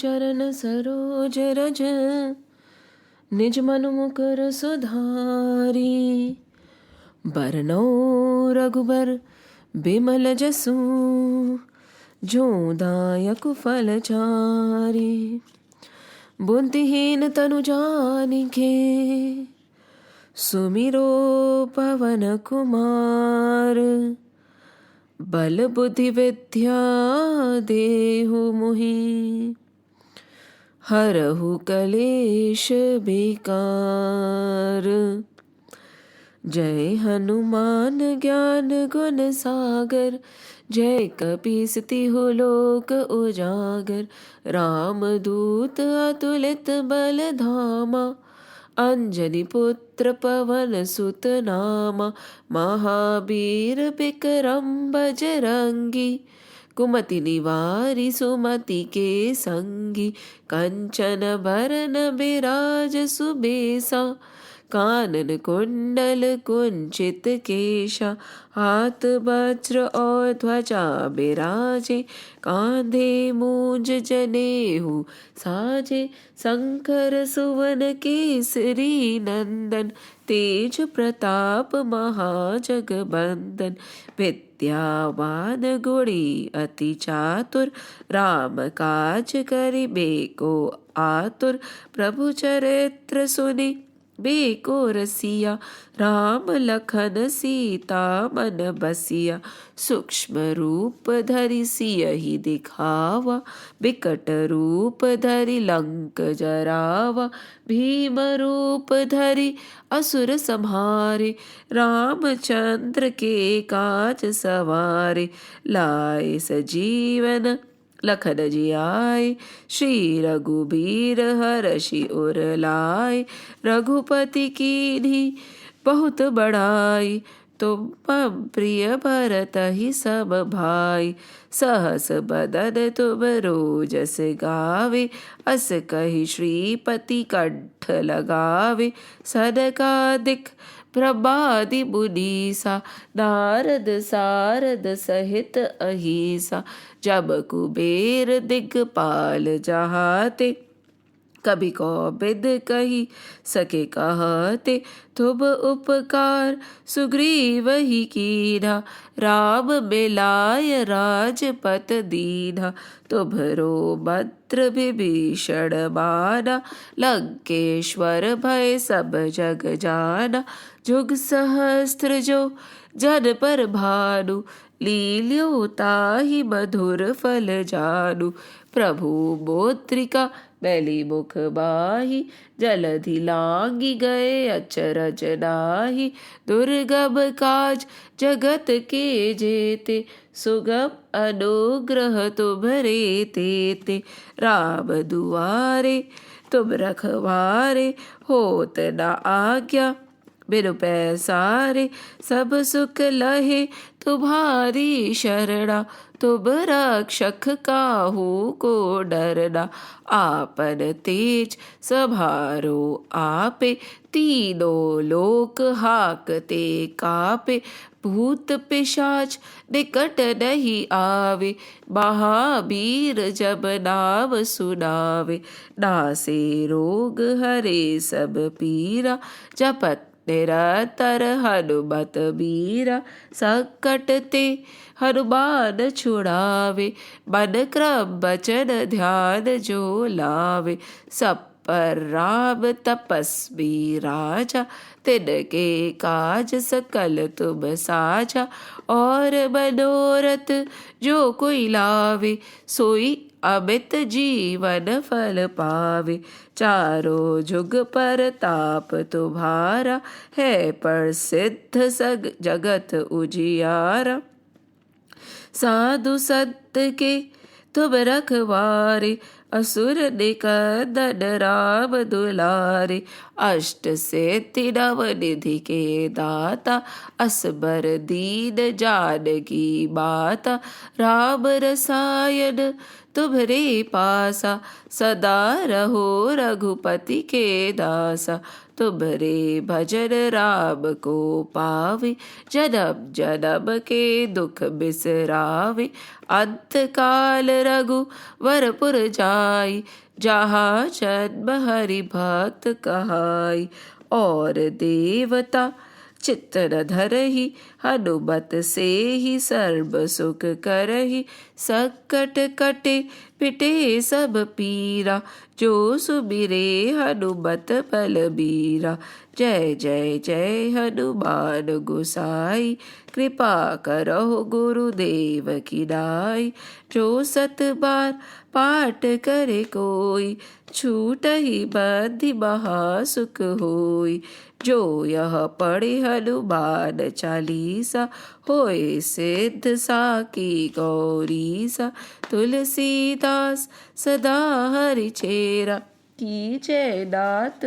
चरण सरोज रज निज मन मुकर सुधारी। बरनौ रघुबर बिमल जसु जो दायक फल चारि। बुद्धिहीन तनु जानिके सुमिरो पवन कुमार। बल बुद्धि विद्या देहु मुहि हरहु कलेश बेकार। जय हनुमान ज्ञान गुण सागर जय कपीस तिहु लोक उजागर। राम दूत अतुलित बल धामा अंजनी पुत्र पवन सुत नामा। महावीर विक्रम बजरंगी कुमति निवारी सुमति के संगी। कंचन बरन बिराज सुबेसा कानन कुंडल कुंचित केशा। हाथ वज्र और ध्वजा बिराजे कांधे मूंज जनेऊ साजे। शंकर सुवन केसरी नंदन तेज प्रताप महाजगबंदन। विद्यावान गुणी अति चातुर राम काज करिबे को आतुर। प्रभु चरित्र सुनि बेको रसिया राम लखन सीता मन बसिया। सूक्ष्म रूप धरि सियहि दिखावा विकट रूप धरि लंक जरावा। भीम रूप धरि असुर संहारे रामचंद्र के काज सवारे। लाए सजीवन लखन जियाए श्री रघुबीर हरषि उर लाए। रघुपति कीन्ही बहुत बड़ाई तुम मम प्रिय भरतहि सब भाई। सहस बदन तुम रोजस गावे अस कहि श्रीपति कंठ लगावे। सनकादिक ब्रह्मादि मुनीसा नारद सारद सहित अहिसा। जब कुबेर दिगपाल जहाते कभी कौबिद कही सके कहते। तुम उपकार सुग्रीव ही कीन्हा राम मिलाय राजपत दीन्हा। तुम्हरो मंत्र विभीषण माना लंकेश्वर भय सब जग जाना। जुग सहस्त्र जो जन पर भानु लील्यो ताहि मधुर फल जानु। प्रभु मुद्रिका मैली मुख बाही जलधि लांगी गए अचरज नाहि। दुर्गम काज जगत के जेते सुगम अनुग्रह तुम्हरे तेते। राम दुआरे तुम रखवारे होत न आज्ञा बिनु पैसारे। सब सुख लहे तुम्हारी शरणा तुम रक्षक काहू को डरना। आपन तेज सभारो आपे तीनों लोक हाकते कापे। भूत पिशाच निकट नहीं आवे महावीर जब नाम सुनावे। नासे रोग हरे सब पीरा जपत निरंतर हनुमत बीरा। संकट ते हनुमान छुड़ावे मन क्रम वचन ध्यान जो लावे। सब पर राम तपस्वी राजा तिनके काज सकल तुम साजा। और मनोरथ जो कोई लावे सोई अमित जीवन फल पावे। चारों जुग परताप तुम्हारा है प्रसिद्ध सग जगत उजियारा। साधु संत के तुम रखवारे असुर निकंदन राम दुलारे। अष्ट सिद्धि नव निधि के दाता असबर दीन जानकी माता। राम रसायन तुम्हरे पासा, सदा रहो रघुपति के दासा। तुम्हरे भजन राम को पावे, जन्म जन्म के दुख बिसरावे। अंत काल रघुवरपुर जाई, जहाँ जन्म हरि भक्त कहाई। और देवता चित्त न धरहि, हनुमत से ही सर्व सुख करहि। संकट कटे मिटे सब पीरा, जो सुमिरे हनुमत बलबीरा। जय जय जय हनुमान गोसाई, कृपा करहु गुरुदेव की नाई। जो सत बार पाठ करे कोई, छूटहि बंधि महासुख होई। जो यह पढ़े हनुमान चालीसा, होए सिद्ध साकी गौरीसा। तुलसीदास सदा हरि चेरा, कीजय नाथ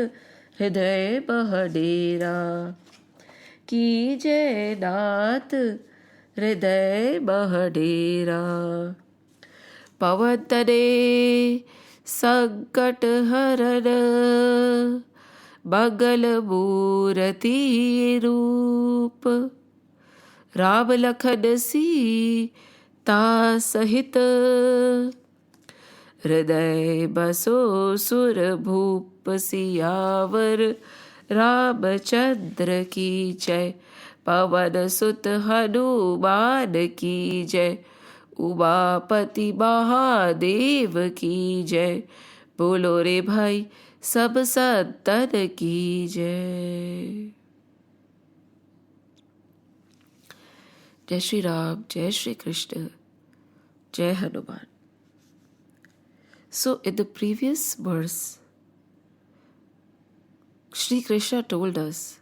हृदय बहडेरा। कीजय नाथ हृदय बहडेरा। पवन तने संकट हरन, मंगल मूरति रूप। राम लखन सीता सहित, हृदय बसो सुर भूप। सियावर रामचंद्र की जय, पवन सुत हनुमान की जय। उमापति महादेव की जय, बोलो रे भाई सब संतन की जय। जय श्री राम, जय श्री कृष्ण, जय Hanuman. So in the previous verse, Shri Krishna told us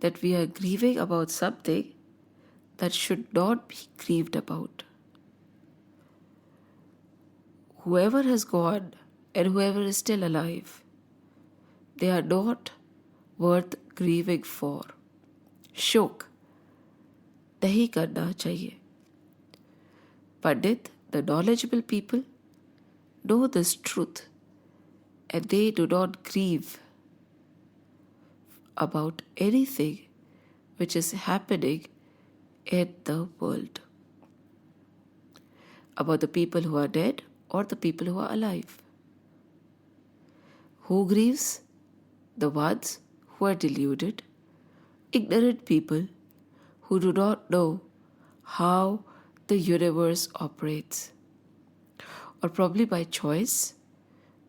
that we are grieving about something that should not be grieved about. Whoever has gone and whoever is still alive, they are not worth grieving for. शोक नहीं करना चाहिए. Pandit, the knowledgeable people, know this truth and they do not grieve about anything which is happening in the world, about the people who are dead or the people who are alive. Who grieves? The ones who are deluded, ignorant people who do not know how the universe operates. Or probably by choice,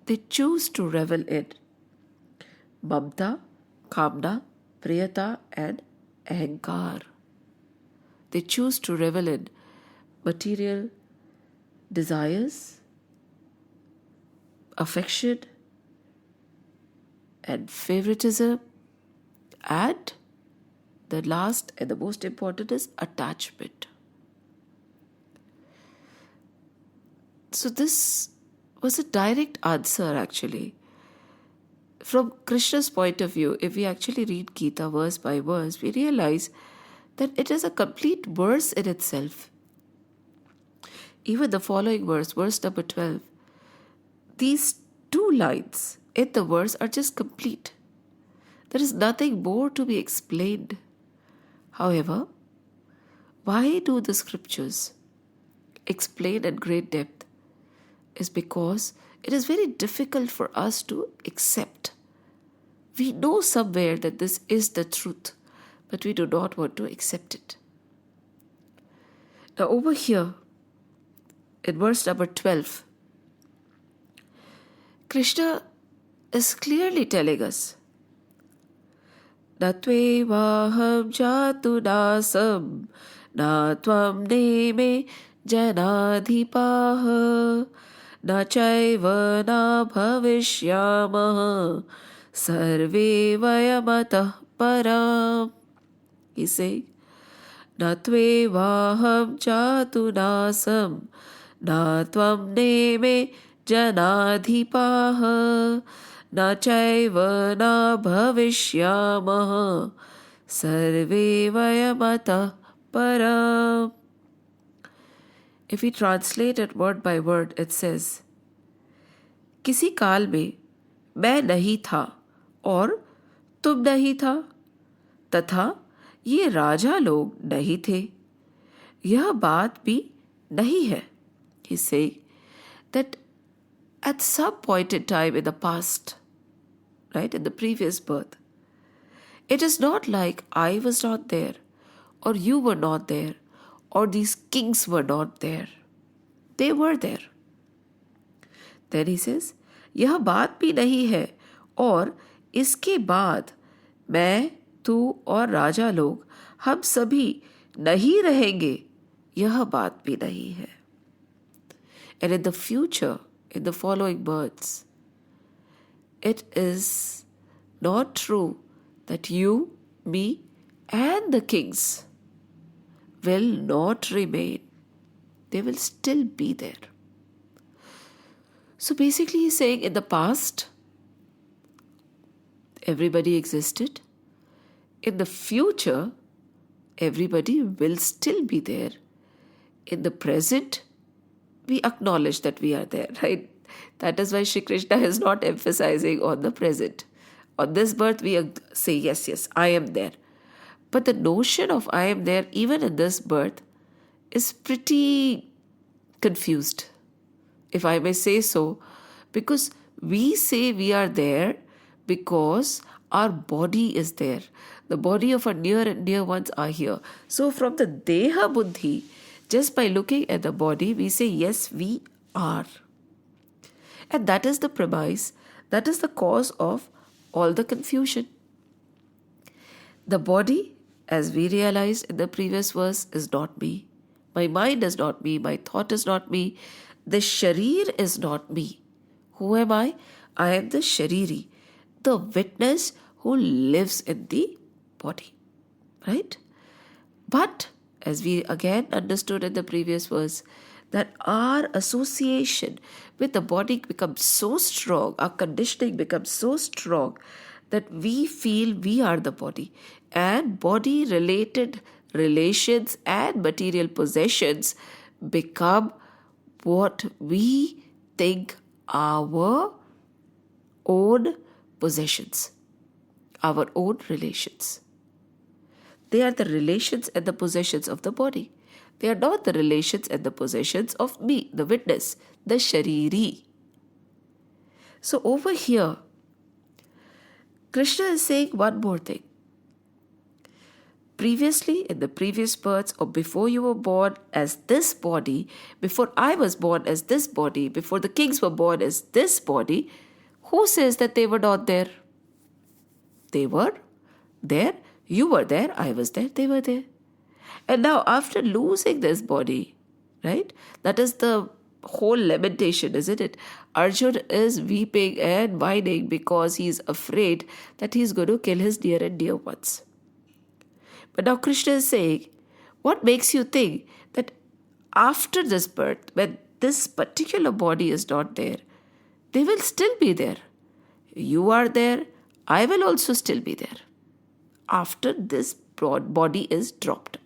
they choose to revel in mamta, kamna, priyata and ahankar. They choose to revel in material desires, affection and favoritism, and the last and the most important is attachment. So this was a direct answer actually. From Krishna's point of view, if we actually read Geeta verse by verse, we realize that it is a complete verse in itself. Even the following verse, verse number 12, these 2 lines in the verse are just complete. There is nothing more to be explained. However, why do the scriptures explain at great depth? Is because it is very difficult for us to accept. We know somewhere that this is the truth, but we do not want to accept it. Now over here, in verse number 12, Krishna is clearly telling us, Na tvevaham jatu nasam, na tvam neme janadhipaha, na chaiva na bhavishyamah, sarve vayamatah param. He's saying, Na tvevaham jatu nasam, na tvam neme janadhipaha, na chaiva na bhavishyamah, sarve vayamatah param. If we translate it word by word, it says, किसी काल में मैं नहीं था और तुम नहीं था, तथा ये राजा लोग नहीं थे, यह बात भी नहीं है. He's saying that at some point in time in the past, right, in the previous birth, it is not like I was not there, or you were not there, or these kings were not there. They were there. Then he says, यह बात भी नहीं है और इसके बाद मैं, तू और राजा लोग हम सभी नहीं रहेंगे, यह बात भी नहीं है. And in the future, in the following births, it is not true that you, me, and the kings will not remain. They will still be there. So basically he's saying in the past, everybody existed. In the future, everybody will still be there. In the present, we acknowledge that we are there, right? That is why Shri Krishna is not emphasizing on the present. On this birth, we say, yes, yes, I am there. But the notion of I am there, even in this birth, is pretty confused, if I may say so, because we say we are there because our body is there. The body of our near and dear ones are here. So from the Deha Buddhi, just by looking at the body, we say, yes, we are. And that is the premise, that is the cause of all the confusion. The body, as we realized in the previous verse, is not me. My mind is not me. My thought is not me. The sharir is not me. Who am I? I am the shariri, the witness who lives in the body. Right? But, as we again understood in the previous verse, that our association with the body becomes so strong, our conditioning becomes so strong, that we feel we are the body. And body-related relations and material possessions become what we think our own possessions, our own relations. They are the relations and the possessions of the body. They are not the relations and the possessions of me, the witness, the shariri. So over here, Krishna is saying one more thing. Previously, in the previous births, or before you were born as this body, before I was born as this body, before the kings were born as this body, who says that they were not there? They were there, you were there, I was there, they were there. And now after losing this body, right, that is the whole lamentation, isn't it? Arjuna is weeping and whining because he is afraid that he is going to kill his near and dear ones. But now Krishna is saying, what makes you think that after this birth, when this particular body is not there, they will still be there? You are there, I will also still be there after this body is dropped.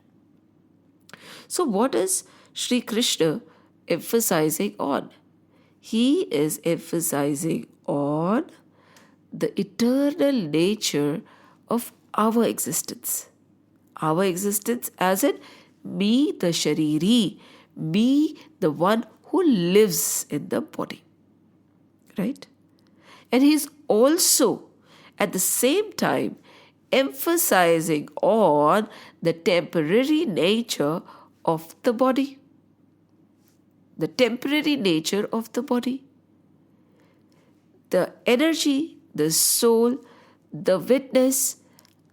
So what is Sri Krishna emphasizing on? He is emphasizing on the eternal nature of our existence. Our existence as in me, the shariri, me, the one who lives in the body. Right? And he is also at the same time emphasizing on the temporary nature of the body. The temporary nature of the body. The energy, the soul, the witness,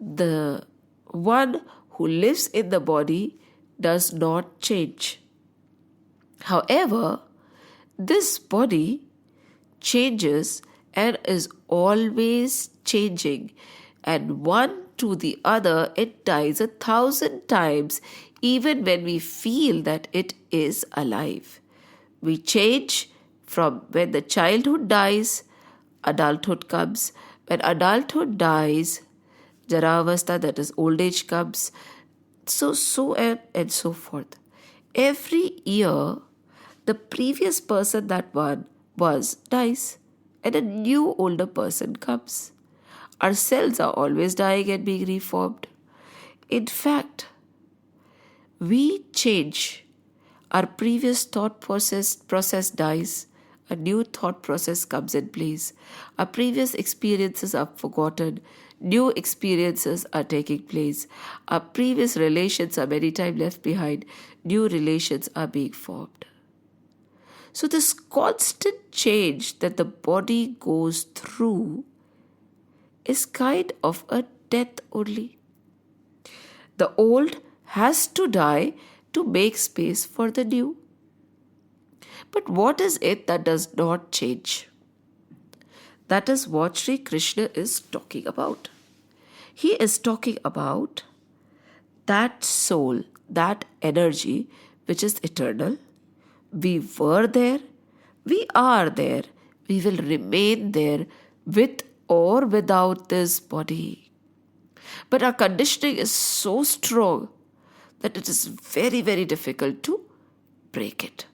the one who lives in the body does not change. However, this body changes and is always changing, and one to the other it dies 1,000 times even when we feel that it is alive. We change from when the childhood dies, adulthood comes. When adulthood dies, Jaravastha, that is old age, comes. So on and so forth. Every year, the previous person that one was dies, and a new older person comes. Our cells are always dying and being reformed. In fact, we change. Our previous thought process dies. A new thought process comes in place. Our previous experiences are forgotten. New experiences are taking place. Our previous relations are many times left behind. New relations are being formed. So, this constant change that the body goes through is kind of a death only. The old has to die to make space for the new. But what is it that does not change? That is what Sri Krishna is talking about. He is talking about that soul, that energy which is eternal. We were there, we are there, we will remain there with or without this body. But our conditioning is so strong that it is very, very difficult to break it.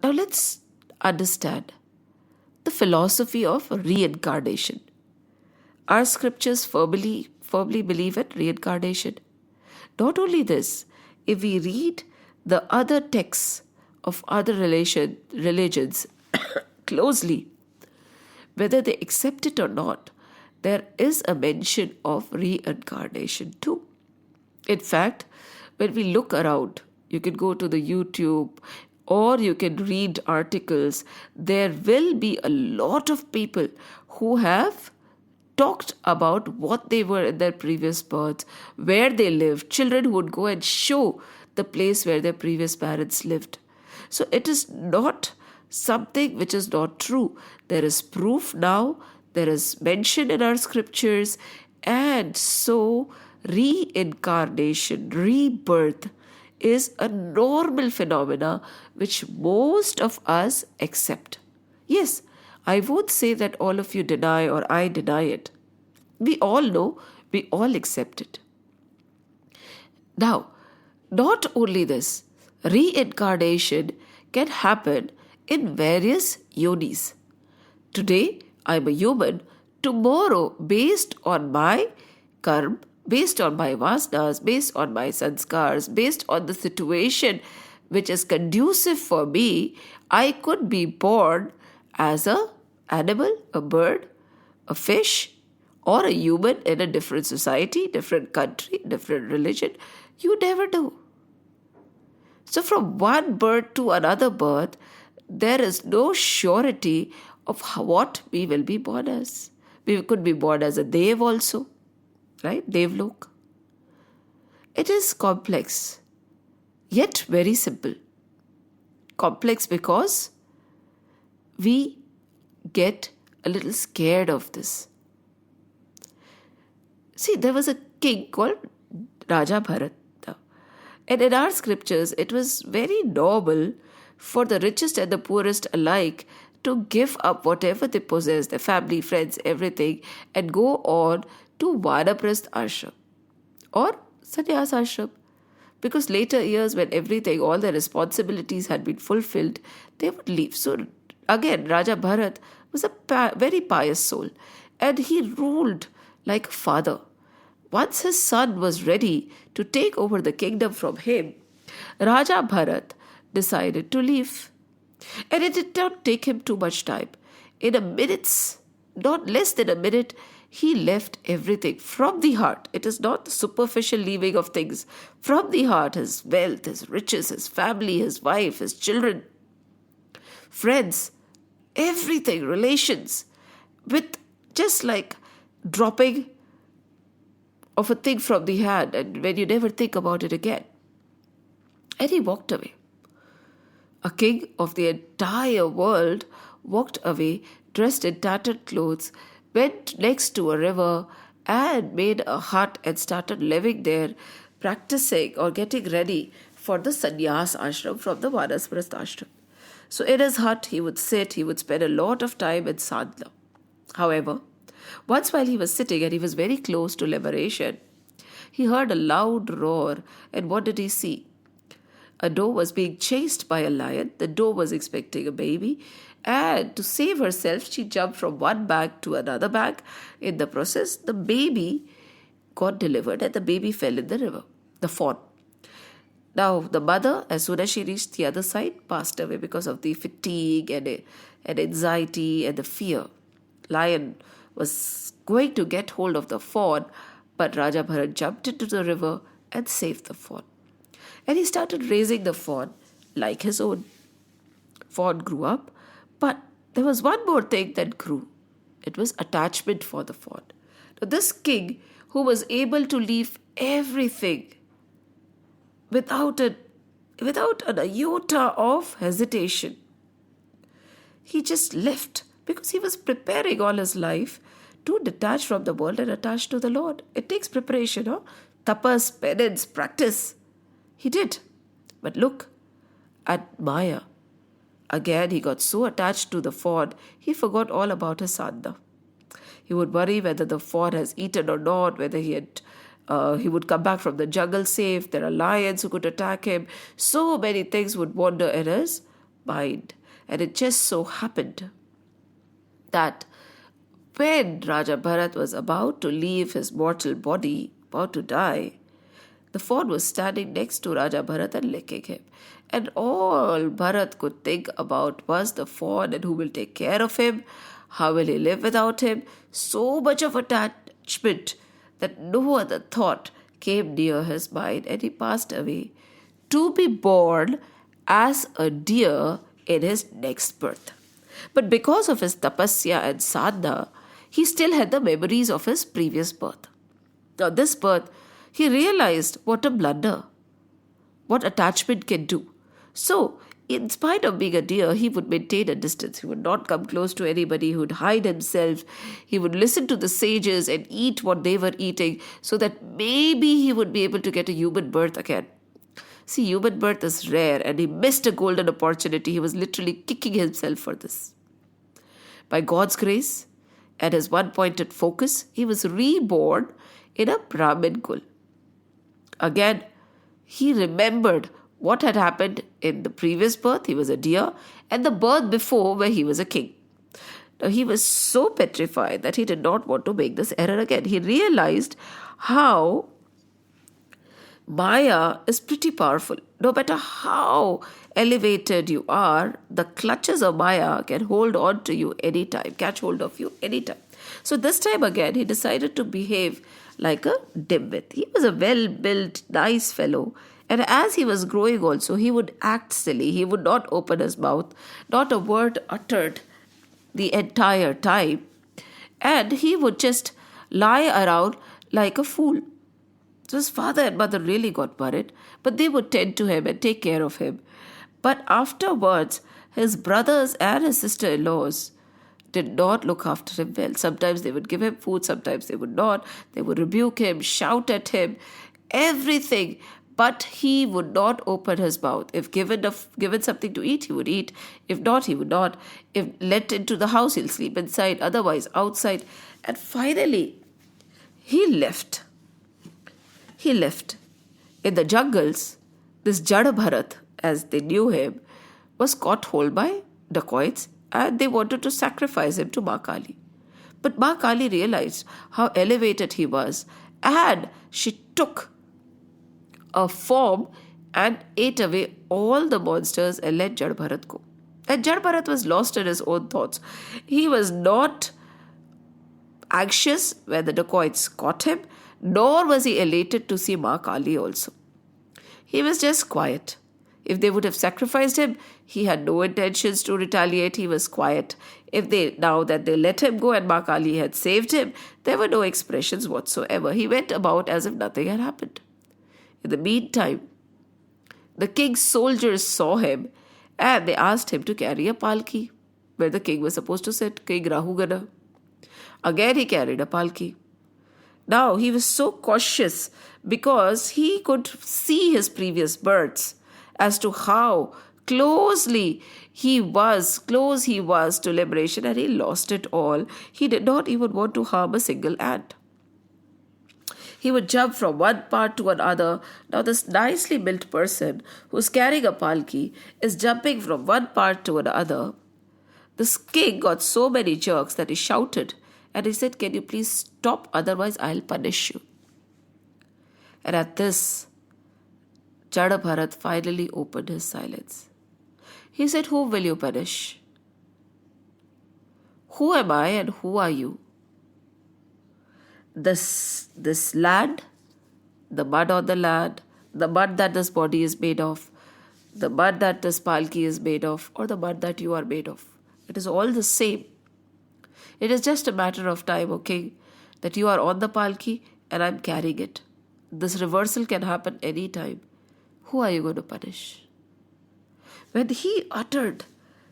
Now let's understand the philosophy of reincarnation. Our scriptures firmly believe in reincarnation. Not only this, if we read the other texts of other religions closely, whether they accept it or not, there is a mention of reincarnation too. In fact, when we look around, you can go to the YouTube or you can read articles, there will be a lot of people who have talked about what they were in their previous births, where they lived. Children would go and show the place where their previous parents lived. So it is not something which is not true. There is proof now, there is mention in our scriptures, and so reincarnation, rebirth is a normal phenomena which most of us accept. Yes, I won't say that all of you deny or I deny it. We all know, we all accept it. Now, not only this, reincarnation can happen in various yonis. Today, I'm a human. Tomorrow, based on my karma, based on my vasanas, based on my sanskars, based on the situation which is conducive for me, I could be born as an animal, a bird, a fish, or a human in a different society, different country, different religion. You never know. So from one birth to another birth, there is no surety of what we will be born as. We could be born as a Dev also, right? Devlok. It is complex, yet very simple. Complex because we get a little scared of this. See, there was a king called Raja Bharata. And in our scriptures, it was very normal for the richest and the poorest alike to give up whatever they possess, their family, friends, everything, and go on to Vanaprastha ashram or sannyas ashram. Because later years, when everything, all their responsibilities had been fulfilled, they would leave. So again, Raja Bharat was a very pious soul, and he ruled like a father. Once his son was ready to take over the kingdom from him, Raja Bharat decided to leave. And it did not take him too much time. In a minute, not less than a minute, he left everything from the heart. It is not the superficial leaving of things. From the heart, his wealth, his riches, his family, his wife, his children, friends, everything, relations, with just like dropping of a thing from the hand, and when you never think about it again. And he walked away. A king of the entire world walked away, dressed in tattered clothes, went next to a river and made a hut and started living there, practicing or getting ready for the sannyas ashram from the Vanaprastha ashram. So in his hut, he would sit, he would spend a lot of time in sadhana. However, once while he was sitting and he was very close to liberation, he heard a loud roar, and what did he see? A doe was being chased by a lion. The doe was expecting a baby, and to save herself, she jumped from one bag to another bag. In the process, the baby got delivered, and the baby fell in the river, the fawn. Now, the mother, as soon as she reached the other side, passed away because of the fatigue and anxiety and the fear. Lion was going to get hold of the fawn, but Raja Bharat jumped into the river and saved the fawn. And he started raising the fawn like his own. Fawn grew up, but there was one more thing that grew. It was attachment for the fawn. Now, this king, who was able to leave everything without an iota of hesitation, he just left because he was preparing all his life to detach from the world and attach to the Lord. It takes preparation, huh? Tapas, penance, practice. He did. But look at Maya. Again, he got so attached to the fawn, he forgot all about his sadhana. He would worry whether the fawn has eaten or not, whether he would come back from the jungle safe. There are lions who could attack him. So many things would wander in his mind. And it just so happened that when Raja Bharat was about to leave his mortal body, about to die, the fawn was standing next to Raja Bharat and licking him. And all Bharat could think about was the fawn and who will take care of him, how will he live without him. So much of attachment that no other thought came near his mind, and he passed away to be born as a deer in his next birth. But because of his tapasya and sadhana, he still had the memories of his previous birth. Now, this birth, he realized what a blunder, what attachment can do. So, in spite of being a deer, he would maintain a distance. He would not come close to anybody. He would hide himself. He would listen to the sages and eat what they were eating so that maybe he would be able to get a human birth again. See, human birth is rare, and he missed a golden opportunity. He was literally kicking himself for this. By God's grace and his one-pointed focus, he was reborn in a Brahmin kul. Again, he remembered what had happened in the previous birth. He was a deer, and the birth before where he was a king. Now, he was so petrified that he did not want to make this error again. He realized how Maya is pretty powerful. No matter how elevated you are, the clutches of Maya can hold on to you anytime, catch hold of you anytime. So this time again, he decided to behave like a dimwit. He was a well-built, nice fellow. And as he was growing also, he would act silly. He would not open his mouth, not a word uttered the entire time. And he would just lie around like a fool. So his father and mother really got worried, but they would tend to him and take care of him. But afterwards, his brothers and his sister-in-laws did not look after him well. Sometimes they would give him food, sometimes they would not. They would rebuke him, shout at him, everything. But he would not open his mouth. If given something to eat, he would eat. If not, he would not. If let into the house, he'll sleep inside. Otherwise, outside. And finally, he left. He left. In the jungles, this Jada Bharat, as they knew him, was caught hold by dacoits, and they wanted to sacrifice him to Ma Kali. But Ma Kali realized how elevated he was, and she took a form and ate away all the monsters and let Jada Bharat go. And Jada Bharat was lost in his own thoughts. He was not anxious when the dacoits caught him, nor was he elated to see Ma Kali also. He was just quiet. If they would have sacrificed him, he had no intentions to retaliate. He was quiet. Now that they let him go and Ma Kali had saved him, there were no expressions whatsoever. He went about as if nothing had happened. In the meantime, the king's soldiers saw him and they asked him to carry a palki where the king was supposed to sit, King Rahugana. Again he carried a palki. Now he was so cautious because he could see his previous births as to how close he was to liberation, and he lost it all. He did not even want to harm a single ant. He would jump from one part to another. Now, this nicely built person who's carrying a palki is jumping from one part to another. This king got so many jerks that he shouted and he said, "Can you please stop? Otherwise, I'll punish you." And at this, Jada Bharat finally opened his silence. He said, "Whom will you punish? Who am I and who are you? This land, the mud on the land, the mud that this body is made of, the mud that this palki is made of, or the mud that you are made of. It is all the same. It is just a matter of time, okay, that you are on the palki and I'm carrying it. This reversal can happen any time. Who are you going to punish?" When he uttered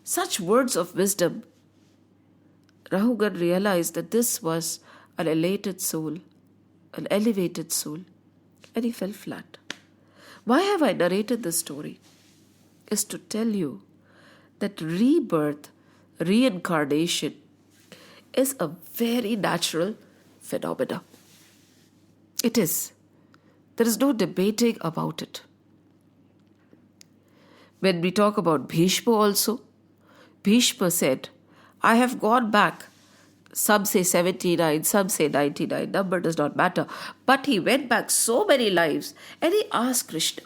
such words of wisdom, Rahugan realized that this was an elated soul, an elevated soul, and he fell flat. Why have I narrated this story? Is to tell you that rebirth, reincarnation, is a very natural phenomena. It is. There is no debating about it. When we talk about Bhishma also, Bhishma said, "I have gone back." Some say 79, some say 99, number does not matter. But he went back so many lives and he asked Krishna.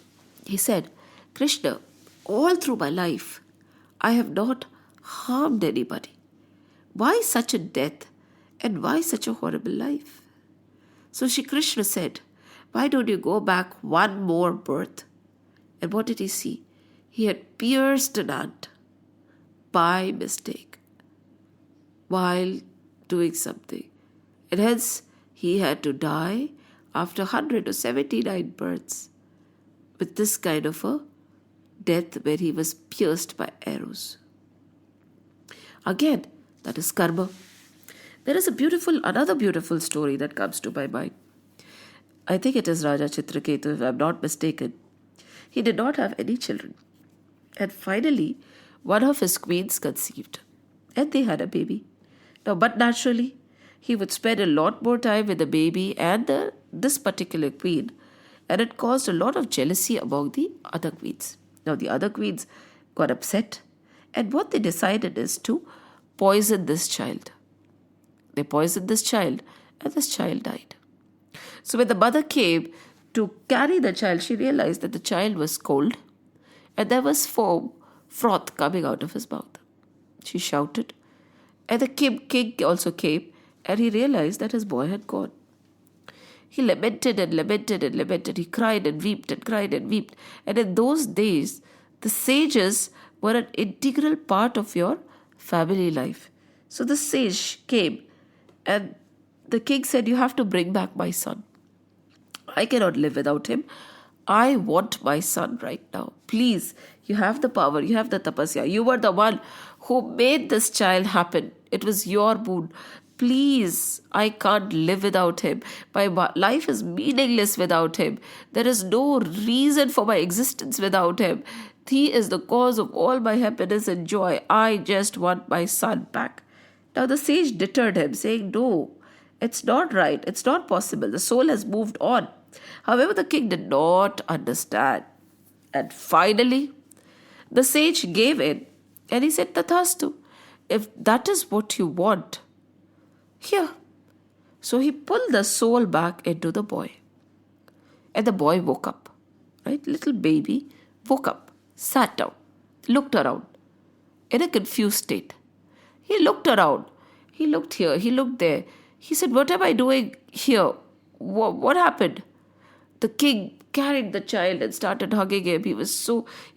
He said, "Krishna, all through my life, I have not harmed anybody. Why such a death and why such a horrible life?" So Shri Krishna said, "Why don't you go back one more birth?" And what did he see? He had pierced an ant by mistake while doing something. And hence he had to die after 179 births with this kind of a death where he was pierced by arrows. Again, that is karma. There is another beautiful story that comes to my mind. I think it is Raja Chitraketu, if I'm not mistaken. He did not have any children. And finally, one of his queens conceived. And they had a baby. Now, but naturally, he would spend a lot more time with the baby and this particular queen. And it caused a lot of jealousy among the other queens. Now, the other queens got upset. And what they decided is to poison this child. They poisoned this child and this child died. So when the mother came to carry the child, she realized that the child was cold and there was foam, froth coming out of his mouth. She shouted. And the king also came and he realized that his boy had gone. He lamented and lamented and lamented. He cried and wept and cried and wept. And in those days, the sages were an integral part of your family life. So the sage came and the king said, "You have to bring back my son. I cannot live without him. I want my son right now. Please, you have the power, you have the tapasya. You were the one who made this child happen. It was your boon. Please, I can't live without him. My life is meaningless without him. There is no reason for my existence without him. He is the cause of all my happiness and joy. I just want my son back." Now the sage deterred him, saying, "No, it's not right. It's not possible. The soul has moved on." However, the king did not understand. And finally, the sage gave in and he said, "Tathastu, if that is what you want, here." So he pulled the soul back into the boy. And the boy woke up, right? Little baby woke up, sat down, looked around in a confused state. He looked around. He looked here. He looked there. He said, "What am I doing here? What happened?" The king carried the child and started hugging him. He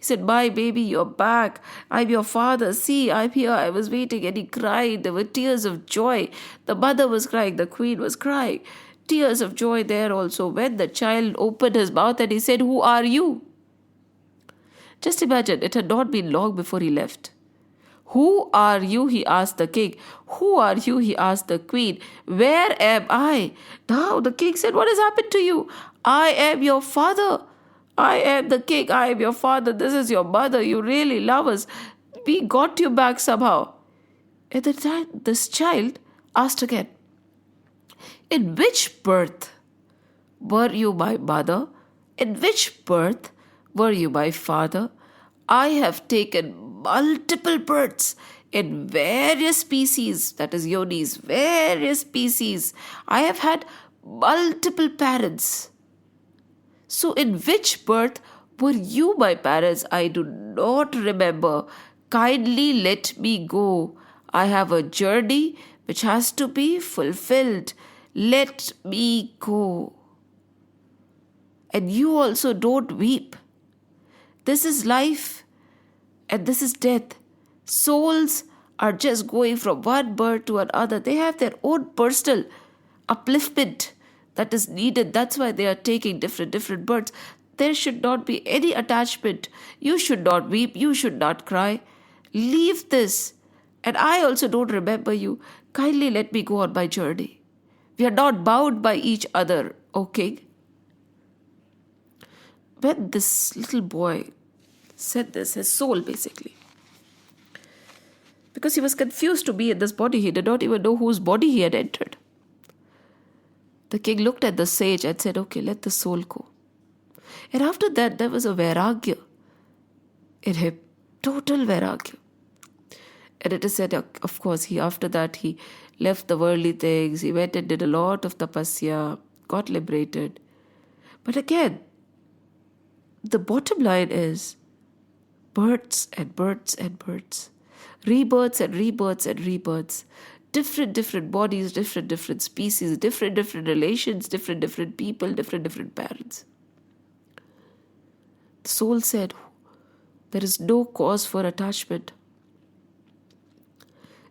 said, "My baby, you're back. I'm your father. See, I'm here. I was waiting." And he cried. There were tears of joy. The mother was crying. The queen was crying. Tears of joy there also. When the child opened his mouth and he said, "Who are you?" Just imagine, it had not been long before he left. "Who are you?" he asked the king. "Who are you?" he asked the queen. "Where am I?" Now the king said, "What has happened to you?" "I am your father. I am the king. I am your father. This is your mother. You really love us. We got you back somehow." At the time, this child asked again, "In which birth were you my mother? In which birth were you my father? I have taken multiple births in various species, that is yonis, various species. I have had multiple parents. So, in which birth were you my parents? I do not remember. Kindly let me go. I have a journey which has to be fulfilled. Let me go. And you also don't weep. This is life and this is death. Souls are just going from one birth to another. They have their own personal upliftment that is needed. That's why they are taking different births. There should not be any attachment. You should not weep. You should not cry. Leave this. And I also don't remember you. Kindly let me go on my journey. We are not bound by each other, O King. When this little boy said this, his soul basically, because he was confused to be in this body, he did not even know whose body he had entered. The king looked at the sage and said, okay, let the soul go. And after that, there was a vairagya in him, total vairagya. And it is said, of course, after that, he left the worldly things, he went and did a lot of tapasya, got liberated. But again, the bottom line is births and births and births, rebirths and rebirths and rebirths, different bodies, different species, different relations, different people, different parents. The soul said, there is no cause for attachment.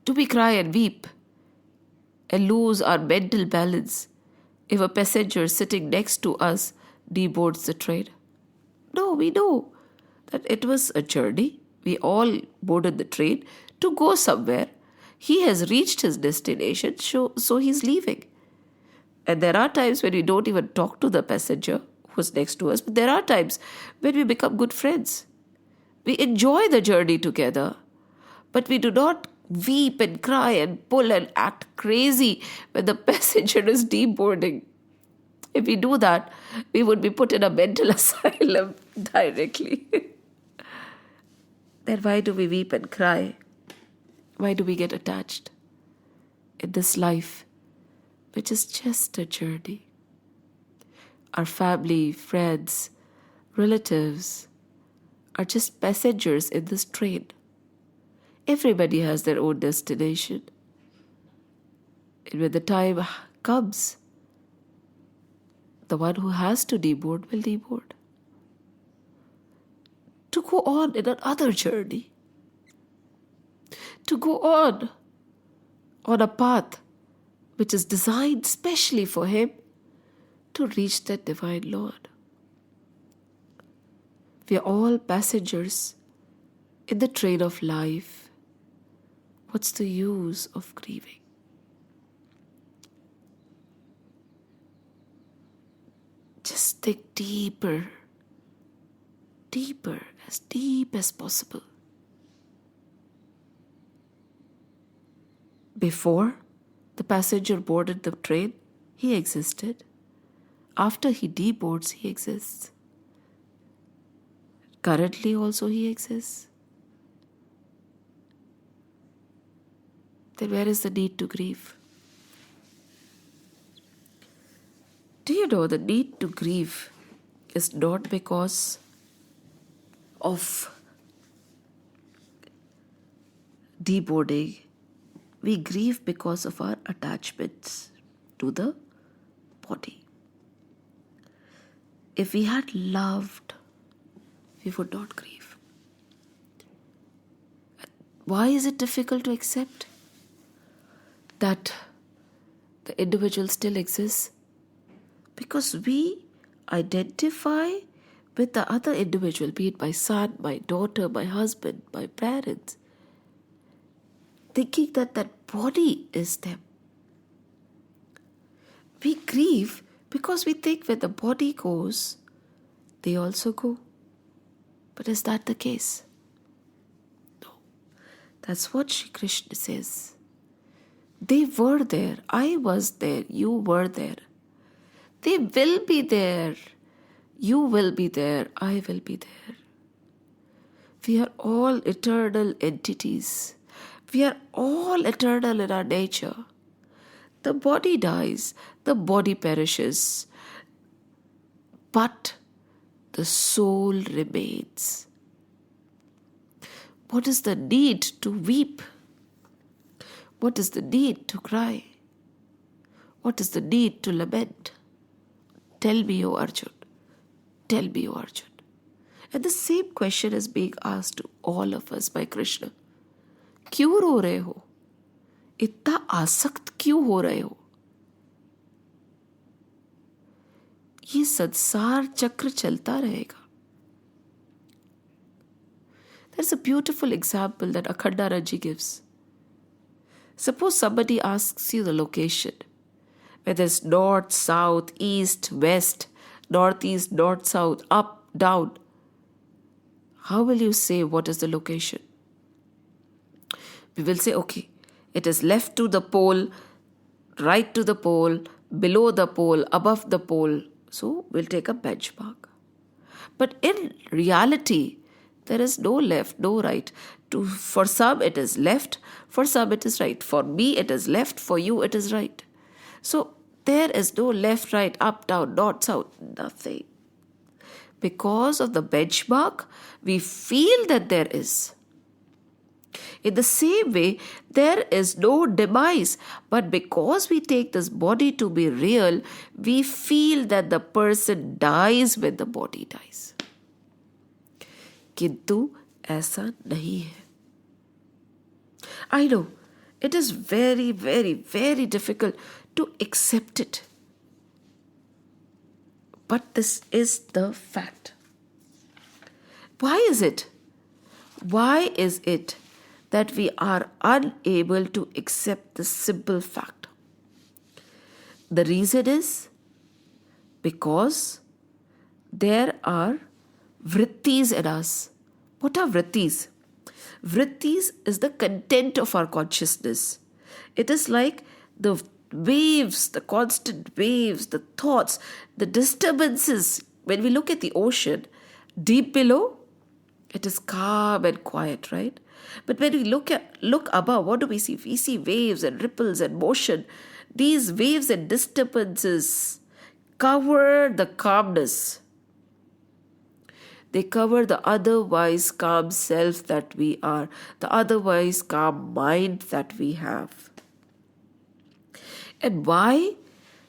Do we cry and weep and lose our mental balance if a passenger sitting next to us deboards the train? No, we know that it was a journey. We all boarded the train to go somewhere. He has reached his destination, so he's leaving. And there are times when we don't even talk to the passenger who's next to us, but there are times when we become good friends. We enjoy the journey together, but we do not weep and cry and pull and act crazy when the passenger is deboarding. If we do that, we would be put in a mental asylum directly. Then why do we weep and cry? Why do we get attached in this life, which is just a journey? Our family, friends, relatives are just passengers in this train. Everybody has their own destination. And when the time comes, the one who has to deboard will deboard, to go on in another journey, to go on a path which is designed specially for him to reach that divine Lord. We are all passengers in the train of life. What's the use of grieving? Just think deeper, as deep as possible. Before the passenger boarded the train, he existed. After he deboards, he exists. Currently also he exists. Then where is the need to grieve? Do you know the need to grieve is not because of deboarding. We grieve because of our attachments to the body. If we had loved, we would not grieve. Why is it difficult to accept that the individual still exists? Because we identify with the other individual, be it my son, my daughter, my husband, my parents, thinking that that body is them. We grieve because we think when the body goes, they also go. But is that the case? No. That's what Shri Krishna says. They were there. I was there. You were there. They will be there. You will be there. I will be there. We are all eternal entities. We are all eternal in our nature. The body dies, the body perishes, but the soul remains. What is the need to weep? What is the need to cry? What is the need to lament? Tell me, O Arjun. Tell me, O Arjun. And the same question is being asked to all of us by Krishna. क्यों रो रहे हो? इतना आसक्त क्यों हो रहे हो? ये संसार चक्र चलता रहेगा. There's a beautiful example that Akhandaraji gives. Suppose somebody asks you the location, whether it's north, south, east, west, northeast, north, south, up, down. How will you say what is the location? We will say, okay, it is left to the pole, right to the pole, below the pole, above the pole. So we'll take a benchmark. But in reality, there is no left, no right. For some it is left, for some it is right. For me it is left, for you it is right. So there is no left, right, up, down, north, south, nothing. Because of the benchmark, we feel that there is. In the same way, there is no demise. But because we take this body to be real, we feel that the person dies when the body dies. किंतु ऐसा नहीं है. I know, it is very, very, very difficult to accept it. But this is the fact. Why is it? Why is it that we are unable to accept this simple fact? The reason is because there are vrittis in us. What are vrittis? Vrittis is the content of our consciousness. It is like the waves, the constant waves, the thoughts, the disturbances. When we look at the ocean, deep below, it is calm and quiet, right? But when we look above, what do we see? We see waves and ripples and motion. These waves and disturbances cover the calmness. They cover the otherwise calm self that we are, the otherwise calm mind that we have. And why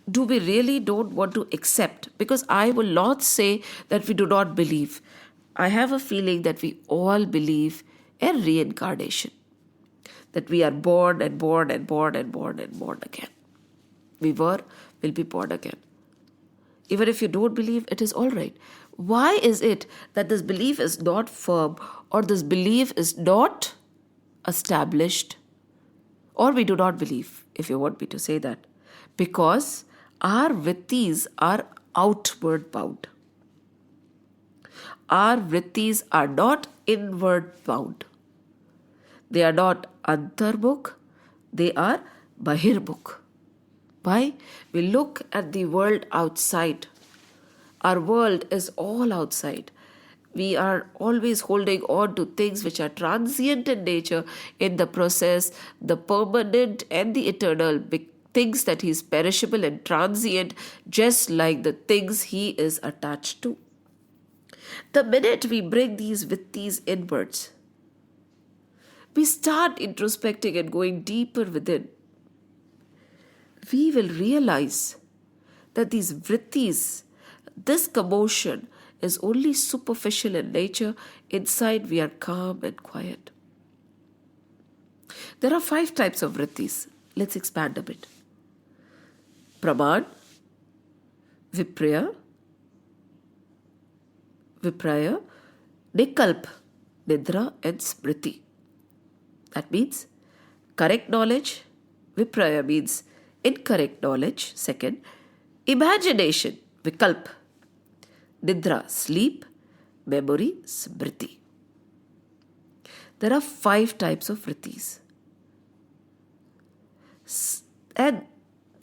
do we really don't want to accept? Because I will not say that we do not believe. I have a feeling that we all believe in reincarnation. That we are born and born and born and born and born again. We will be born again. Even if you don't believe, it is all right. Why is it that this belief is not firm or this belief is not established? Or we do not believe, if you want me to say that. Because our vrittis are outward bound. Our vrittis are not inward bound. They are not antarbukh, they are bahirbukh. Why? We look at the world outside. Our world is all outside. We are always holding on to things which are transient in nature. In the process, the permanent and the eternal things that he is perishable and transient, just like the things he is attached to. The minute we bring these vrittis inwards, we start introspecting and going deeper within. We will realize that these vrittis, this commotion is only superficial in nature. Inside we are calm and quiet. There are 5 types of vrittis. Let's expand a bit. Praman, Vipraya, Nikalp, Nidra and Smriti. That means correct knowledge. Vipraya means incorrect knowledge. Second, imagination, Vikalp. Nidra, sleep. Memory, Smriti. There are 5 types of vrittis. And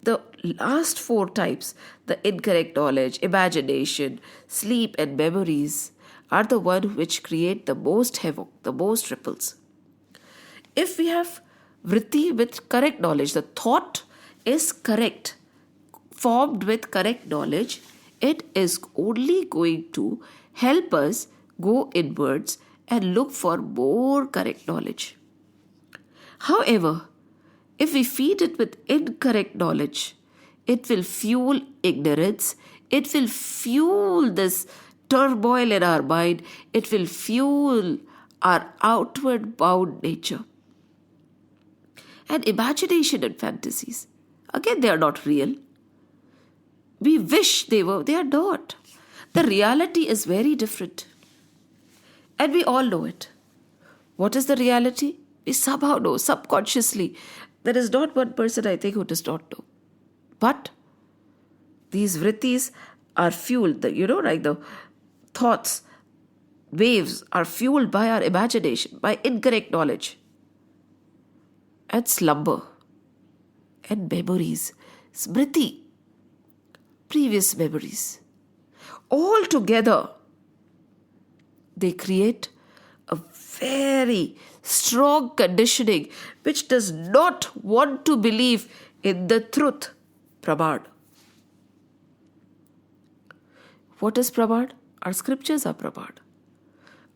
The last four types, the incorrect knowledge, imagination, sleep, and memories, are the one which create the most havoc, the most ripples. If we have vritti with correct knowledge, the thought is correct, formed with correct knowledge, it is only going to help us go inwards and look for more correct knowledge. However, if we feed it with incorrect knowledge, it will fuel ignorance, it will fuel this turmoil in our mind, it will fuel our outward bound nature. And imagination and fantasies, again, they are not real. We wish they were, they are not. The reality is very different. And we all know it. What is the reality? We somehow know, subconsciously. There is not one person, I think, who does not know. But these vrittis are fueled, like the thoughts, waves are fueled by our imagination, by incorrect knowledge, and slumber, and memories, smriti, previous memories. All together, they create a very strong conditioning which does not want to believe in the truth, Pramad. What is Pramad? Our scriptures are Pramad.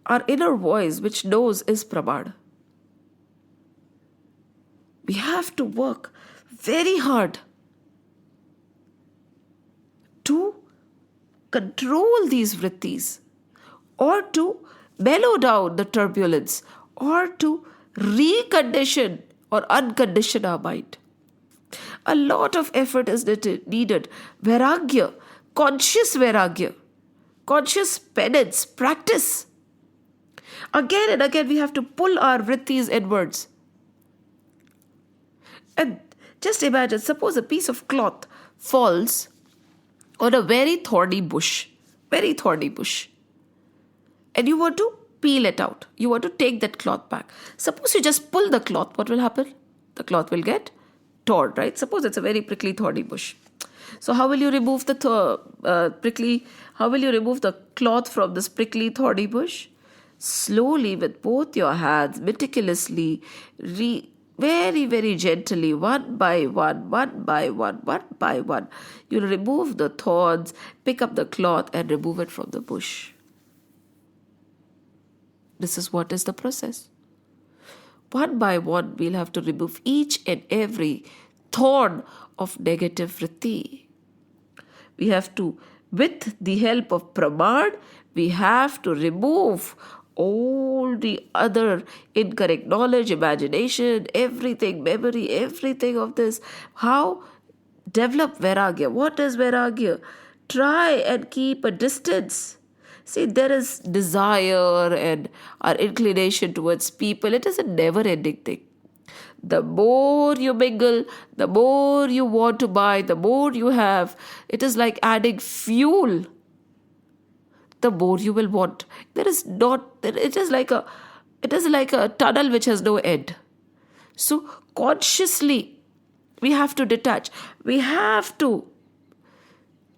Our inner voice which knows is Pramad. We have to work very hard to control these vrittis, or to mellow down the turbulence, or to recondition or uncondition our mind. A lot of effort is needed. Vairagya, conscious vairagya, conscious penance, practice. Again and again we have to pull our vrittis inwards. And just imagine, suppose a piece of cloth falls on a very thorny bush, and you want to peel it out. You want to take that cloth back. Suppose you just pull the cloth, what will happen? The cloth will get torn, right? Suppose it's a very prickly, thorny bush. So how will you remove the cloth from this prickly, thorny bush? Slowly, with both your hands, meticulously, very, very gently, one by one, you'll remove the thorns, pick up the cloth and remove it from the bush. This is what is the process. One by one, we'll have to remove each and every thorn of negative vritti. We have to, with the help of Pramad, we have to remove all the other incorrect knowledge, imagination, everything, memory, everything of this. How? Develop Vairagya. What is Vairagya? Try and keep a distance. See, there is desire and our inclination towards people. It is a never-ending thing. The more you mingle, the more you want to buy, the more you have. It is like adding fuel. The more you will want. It is like a tunnel which has no end. So consciously, we have to detach. We have to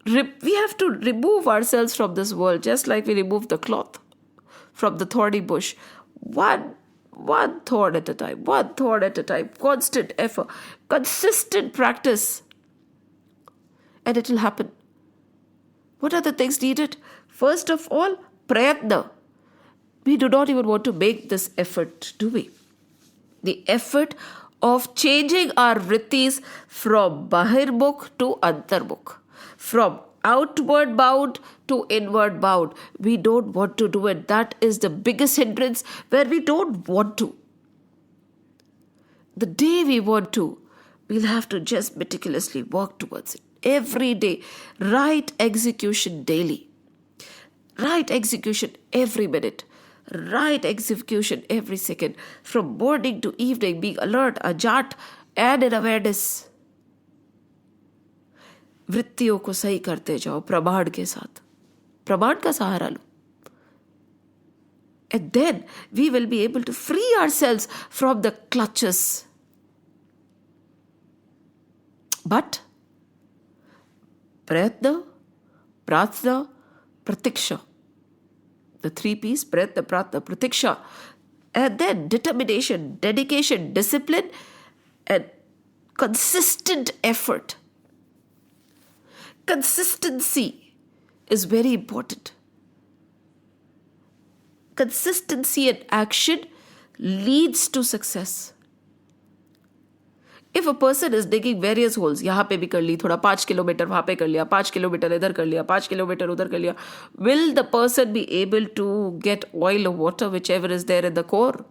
remove ourselves from this world, just like we remove the cloth from the thorny bush. One thorn at a time, constant effort, consistent practice, and it will happen. What are the things needed? First of all, prayatna. We do not even want to make this effort, do we? The effort of changing our vrittis from bahirbukh to antarbukh, from outward bound to inward bound. We don't want to do it. That is the biggest hindrance, where we don't want to. The day we want to, we'll have to just meticulously work towards it. Every day, right execution daily. Right execution every minute. Right execution every second. From morning to evening, being alert, ajat, and in awareness. वृत्तियों को सही करते जाओ प्रमाण के साथ. प्रमाण का सहारा लो. And then we will be able to free ourselves from the clutches. But Prayatna, Pratna, Pratiksha. The 3 P's, Prayatna, Pratna, Pratiksha. And then determination, dedication, discipline, and consistent effort. Consistency is very important. Consistency and action leads to success. If a person is digging various holes, यहाँ पे भी कर ली, थोड़ा 5 kilometre वहाँ पे कर लिया, 5 kilometre इधर कर लिया, 5 किलोमीटर उधर कर लिया, will the person be able to get oil or water, whichever is there in the core?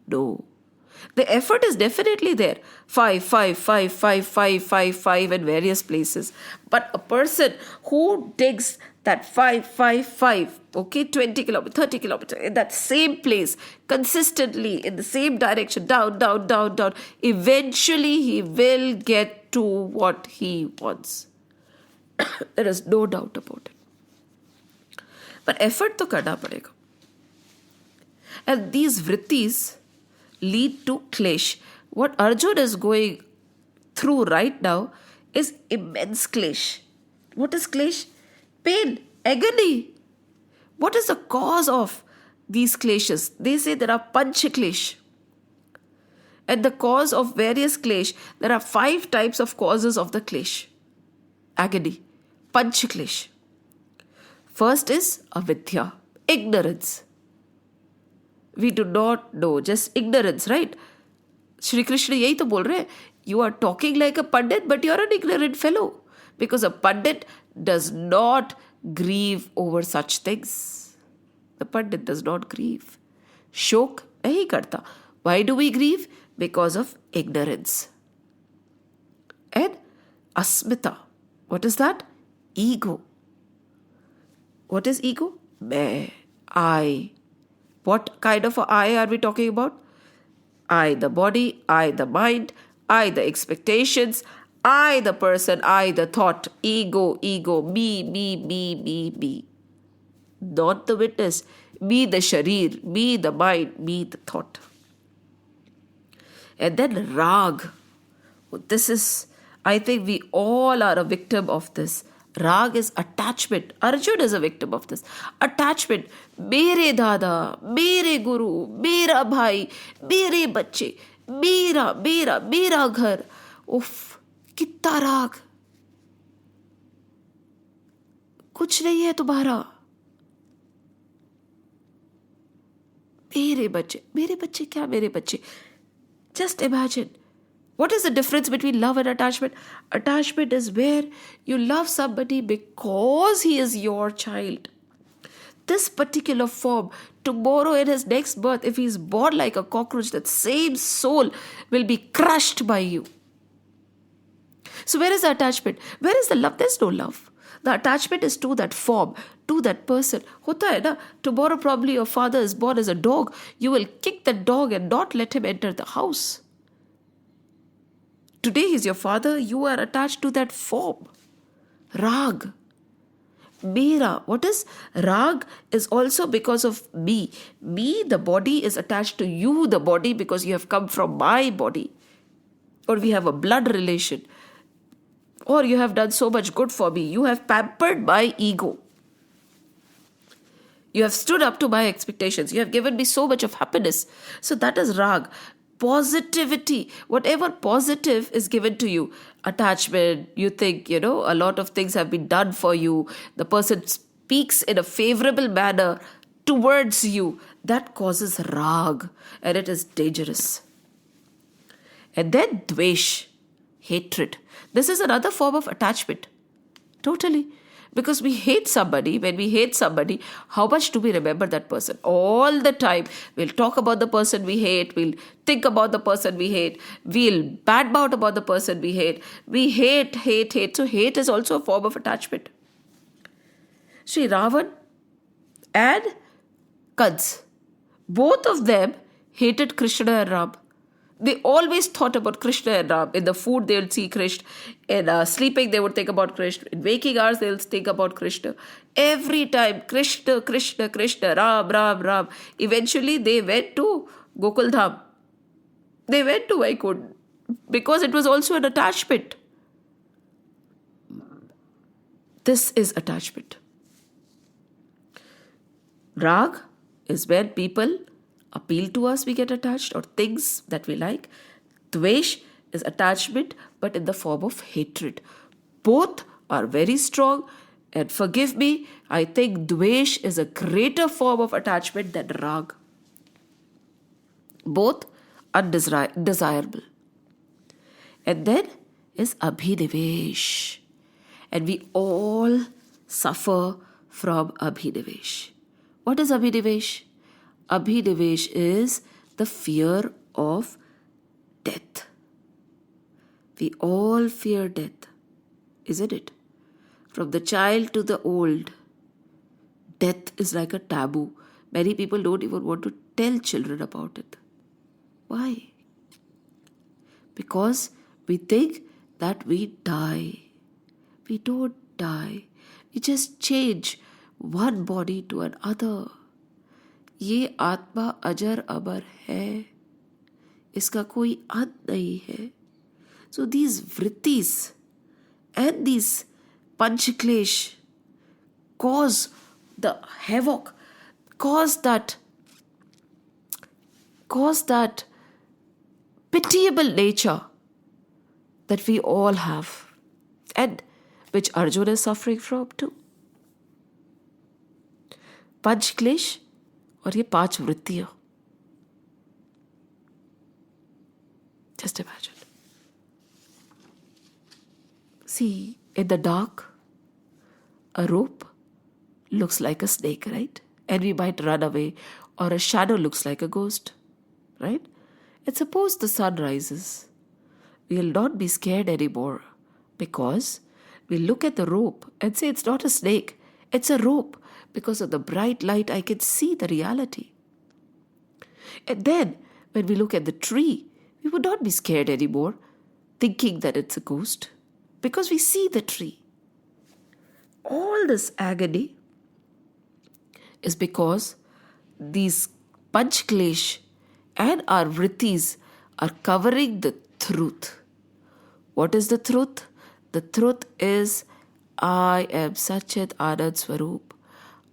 No. The effort is definitely there. 5, 5, 5, 5, 5, 5, 5 in various places. But a person who digs that 5, 5, 5, okay, 20 kilometers, 30 kilometers, in that same place, consistently, in the same direction, down, down, down, down, eventually he will get to what he wants. There is no doubt about it. But effort to karna padega. And these vrittis lead to klesh. What Arjun is going through right now is immense klesh. What is klesh? Pain, agony. What is the cause of these kleshas? They say there are pancha klesh. And the cause of various klesh, there are 5 types of causes of the klesh. Agony, pancha klesh. First is avidya, ignorance. We do not know, just ignorance, right? Shri Krishna yahi to bol rahe. You are talking like a pandit, but you are an ignorant fellow. Because a pandit does not grieve over such things. The pandit does not grieve. Shok nahi karta. Why do we grieve? Because of ignorance. And asmita. What is that? Ego. What is ego? Main, I. What kind of a I are we talking about? I the body, I the mind, I the expectations, I the person, I the thought, ego, ego, me, me, me, me, me. Not the witness, me the sharir, me the mind, me the thought. And then rag. This is, I think we all are a victim of this. Rag is attachment. Arjun is a victim of this. Attachment. Mere dada, mere guru, mera bhai, mere bacche, mera ghar. Uff, कितना राग. कुछ नहीं है तुम्हारा. मेरे बच्चे क्या मेरे बच्चे? Just imagine. What is the difference between love and attachment? Attachment is where you love somebody because he is your child. This particular form, tomorrow in his next birth, if he is born like a cockroach, that same soul will be crushed by you. So where is the attachment? Where is the love? There's no love. The attachment is to that form, to that person. Hota hai na? Tomorrow probably your father is born as a dog. You will kick that dog and not let him enter the house. Today he's your father, you are attached to that form. Rag. Mera. What is rag? Is also because of me. Me, the body, is attached to you, the body, because you have come from my body. Or we have a blood relation. Or you have done so much good for me. You have pampered my ego. You have stood up to my expectations. You have given me so much of happiness. So that is rag. Positivity, whatever positive is given to you, attachment, you think, a lot of things have been done for you, the person speaks in a favorable manner towards you, that causes rag, and it is dangerous. And then dvesh, hatred. This is another form of attachment. Totally. Because we hate somebody. When we hate somebody, how much do we remember that person? All the time. We'll talk about the person we hate. We'll think about the person we hate. We'll badmouth about the person we hate. We hate. So hate is also a form of attachment. Sri Ravan and Kans, both of them hated Krishna and Ram. They always thought about Krishna and Ram. In the food, they would see Krishna. In sleeping, they would think about Krishna. In waking hours, they will think about Krishna. Every time, Krishna, Krishna, Krishna, Ram, Ram, Ram. Eventually, they went to Gokul Dham. They went to Vaikunth because it was also an attachment. This is attachment. Rag is when people appeal to us, we get attached, or things that we like. Dvesh is attachment, but in the form of hatred. Both are very strong, and forgive me, I think Dvesh is a greater form of attachment than Rag. Both undesirable. And then is Abhinivesh. And we all suffer from Abhinivesh. What is Abhinivesh? Abhinivesh is the fear of death. We all fear death, isn't it? From the child to the old, death is like a taboo. Many people don't even want to tell children about it. Why? Because we think that we die. We don't die. We just change one body to another. ये आत्मा अजर अमर है, इसका कोई अंत नहीं है. So these vrittis and these panchaklesh cause the havoc, cause that pitiable nature that we all have, and which Arjuna is suffering from too. Panchaklesh और ये 5 वृत्तियां. Just imagine. See, in the dark, a rope looks like a snake, right? And we might run away, or a shadow looks like a ghost, right? And suppose the sun rises. We will not be scared anymore because we look at the rope and say it's not a snake, it's a rope. Because of the bright light, I can see the reality. And then, when we look at the tree, we would not be scared anymore, thinking that it's a ghost, because we see the tree. All this agony is because these panchklesh and our vrittis are covering the truth. What is the truth? The truth is, I am Satchit Anand Swarup.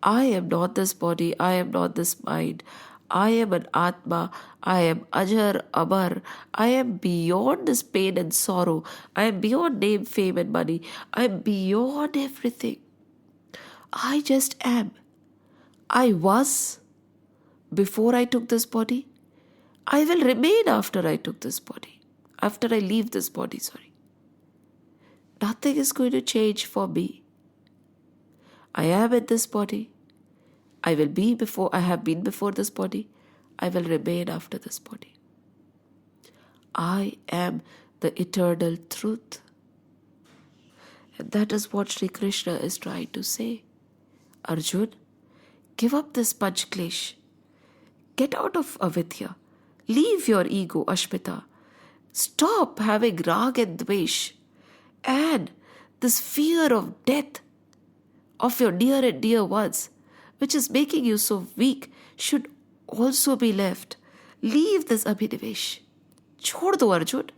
I am not this body, I am not this mind. I am an Atma, I am Ajar, Amar. I am beyond this pain and sorrow. I am beyond name, fame and money. I am beyond everything. I just am. I was before I took this body. I will remain after I took this body. After I leave this body, Nothing is going to change for me. I am in this body. I will be before I have been before this body. I will remain after this body. I am the eternal truth. And that is what Sri Krishna is trying to say. Arjun, give up this panchklesh. Get out of avidya. Leave your ego, Ashmita. Stop having rag and dvesh. And this fear of death of your near and dear ones, which is making you so weak, should also be left. Leave this abhinivesh. Chhod do, Arjun.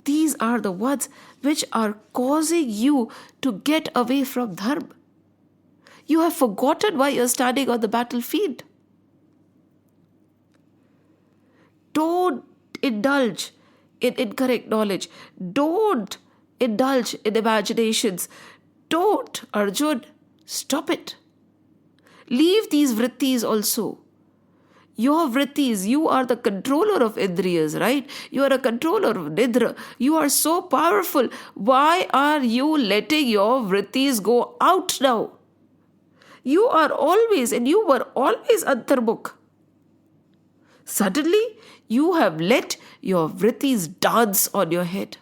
These are the ones which are causing you to get away from dharma. You have forgotten why you're standing on the battlefield. Don't indulge in incorrect knowledge. Don't indulge in imaginations. Don't, Arjun. Stop it. Leave these vrittis also. Your vrittis, you are the controller of indriyas, right? You are a controller of nidra. You are so powerful. Why are you letting your vrittis go out now? You are always, and you were always antarmukh. Suddenly, you have let your vrittis dance on your head.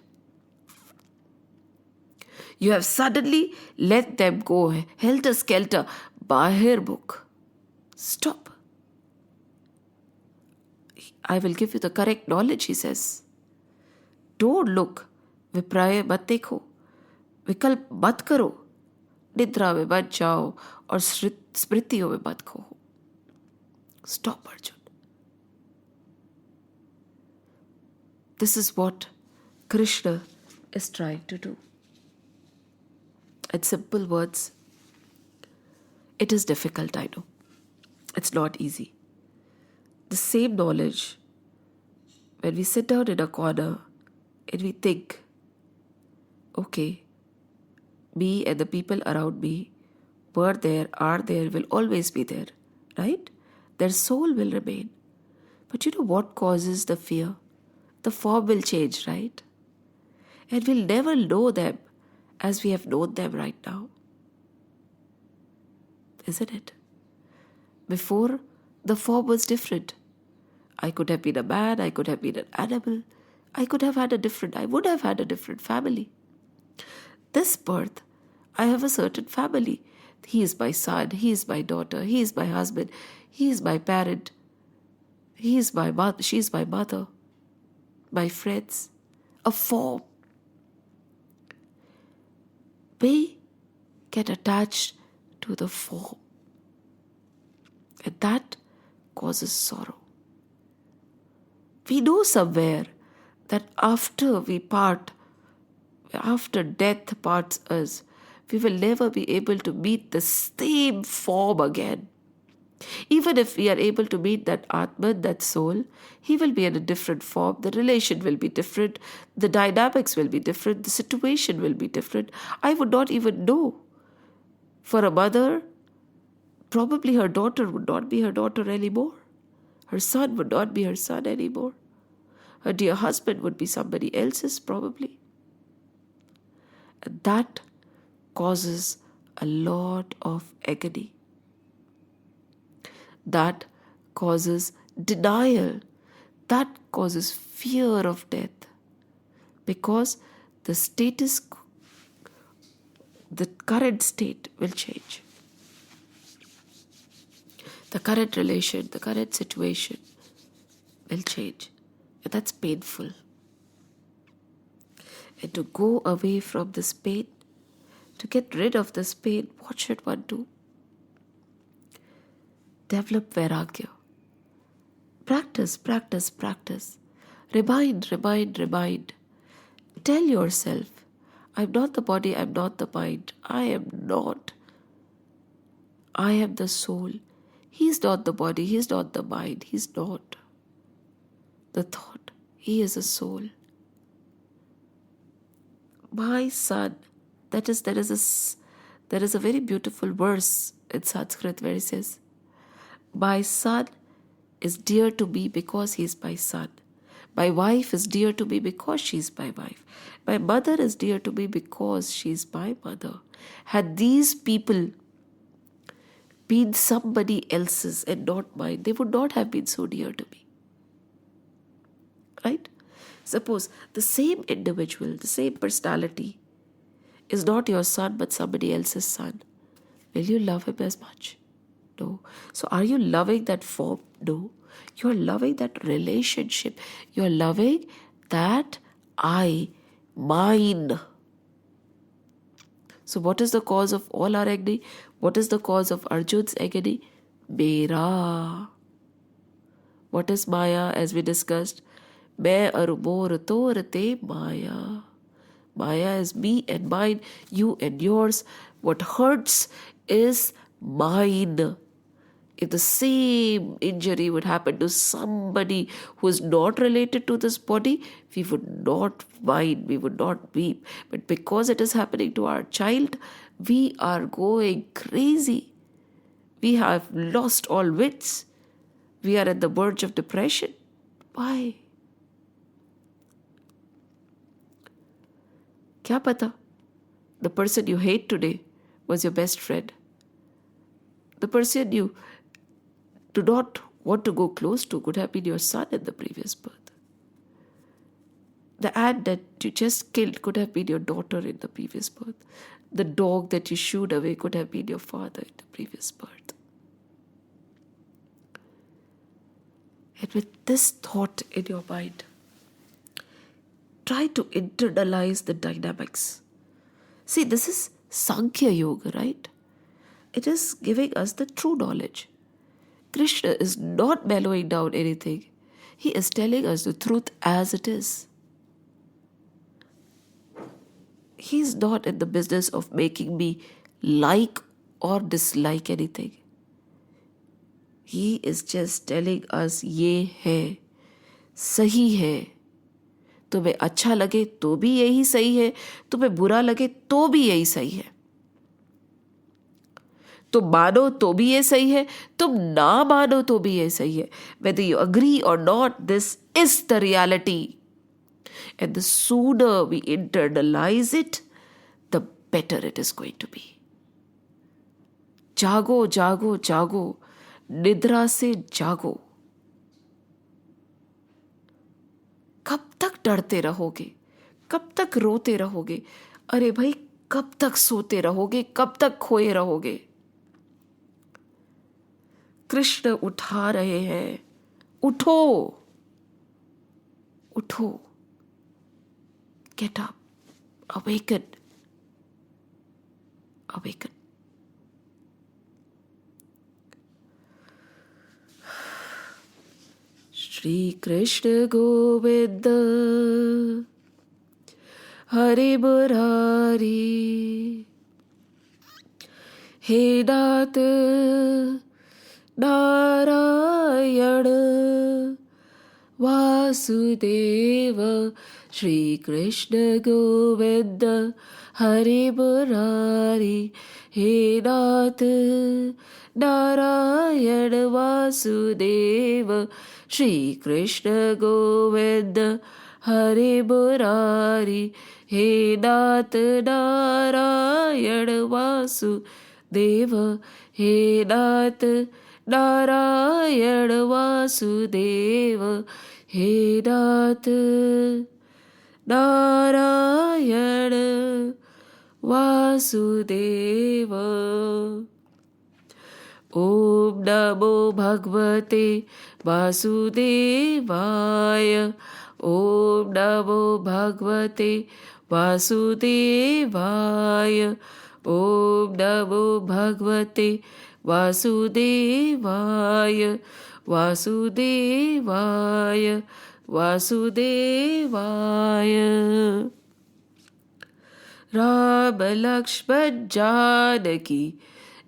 You have suddenly let them go helter-skelter, bahir-mukh. Stop. I will give you the correct knowledge, he says. Don't look. Vipraya mat dekho. Vikalp mat karo. Nidra mein mat jao. Aur smritiyon mein mat kho. Stop, Arjun. This is what Krishna is trying to do. In simple words, it is difficult, I know. It's not easy. The same knowledge, when we sit down in a corner and we think, okay, me and the people around me were there, are there, will always be there, right? Their soul will remain. But you know what causes the fear? The form will change, right? And we'll never know them as we have known them right now. Isn't it? Before, the form was different. I could have been a man, I could have been an animal, I would have had a different family. This birth, I have a certain family. He is my son, he is my daughter, he is my husband, he is my parent, he is my mother, she is my mother, my friends. A form. We get attached to the form. And that causes sorrow. We know somewhere that after we part, after death parts us, we will never be able to meet the same form again. Even if we are able to meet that Atman, that soul, he will be in a different form. The relation will be different. The dynamics will be different. The situation will be different. I would not even know. For a mother, probably her daughter would not be her daughter anymore. Her son would not be her son anymore. Her dear husband would be somebody else's probably. And that causes a lot of agony. That causes denial. That causes fear of death. Because the current state will change. The current relation, the current situation will change. And that's painful. And to go away from this pain, to get rid of this pain, what should one do? Develop vairagya. Practice, practice, practice. Remind, remind, remind. Tell yourself, I'm not the body, I'm not the mind. I am not. I am the soul. He's not the body, he's not the mind, he's not the thought. He is a soul. My son, there is a very beautiful verse in Sanskrit where it says, my son is dear to me because he is my son. My wife is dear to me because she is my wife. My mother is dear to me because she is my mother. Had these people been somebody else's and not mine, they would not have been so dear to me. Right? Suppose the same individual, the same personality is not your son but somebody else's son. Will you love him as much? No. So are you loving that form? No. You are loving that relationship. You are loving that mine. So what is the cause of all our agony? What is the cause of Arjun's agony? Mera. What is Maya, as we discussed? Main aur mor tor te Maya. Maya is me and mine, you and yours. What hurts is mine. If the same injury would happen to somebody who is not related to this body, we would not whine, we would not weep. But because it is happening to our child, we are going crazy. We have lost all wits. We are at the verge of depression. Why? Kya pata? The person you hate today was your best friend. The person you do not want to go close to could have been your son in the previous birth. The ant that you just killed could have been your daughter in the previous birth. The dog that you shooed away could have been your father in the previous birth. And with this thought in your mind, try to internalize the dynamics. See, this is Sankhya Yoga, right? It is giving us the true knowledge. Krishna is not mellowing down anything. He is telling us the truth as it is. He's not in the business of making me like or dislike anything. He is just telling us ये है, सही है. तुम्हें अच्छा लगे तो भी यही सही है, तुम्हें बुरा लगे तो भी यही सही है. तुम मानो तो भी ये सही है, तुम ना मानो तो भी ये सही है. Whether you agree or not, this is the reality. And the sooner we internalize it, the better it is going to be. जागो जागो जागो, निद्रा से जागो. कब तक डरते रहोगे? कब तक रोते रहोगे? अरे भाई, कब तक सोते रहोगे? कब तक खोए रहोगे? कृष्ण उठा रहे हैं. उठो, उठो. Get up. Awaken. Awaken. Shri Krishna Govind हरे मुरारी, हे नाथ नारायण वासुदेव. श्री कृष्ण गोविंद हरे मुरारी, हे नाथ नारायण वासुदेव. श्री कृष्ण गोविंद हरे मुरारी, हे नाथ नारायण वासुदेव. हे नाथ नारायण वासुदेव. हे नाथ नारायण वासुदेव. ओम नमो भगवते वासुदेवाय. ओम नमो भगवते वासुदेवाय. ओम नमो भगवते वासुदेवाय. वासुदेवाय वासुदेवाय. राम लक्ष्मण जानकी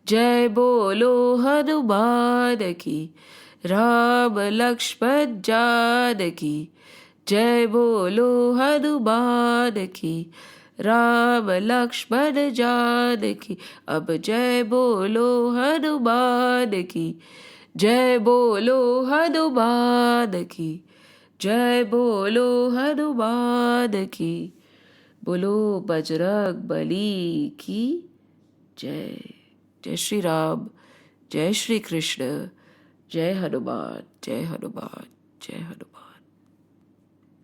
जय बोलो हनुमान की. राम लक्ष्मण जानकी जय बोलो हनुमान की. राम लक्ष्मण जानकी अब जय बोलो हनुमान की. जय बोलो हनुमान की. जय बोलो हनुमान की. बोलो बजरंग बली की जय. जय श्री राम, जय श्री कृष्ण, जय हनुमान, जय हनुमान, जय हनुमान.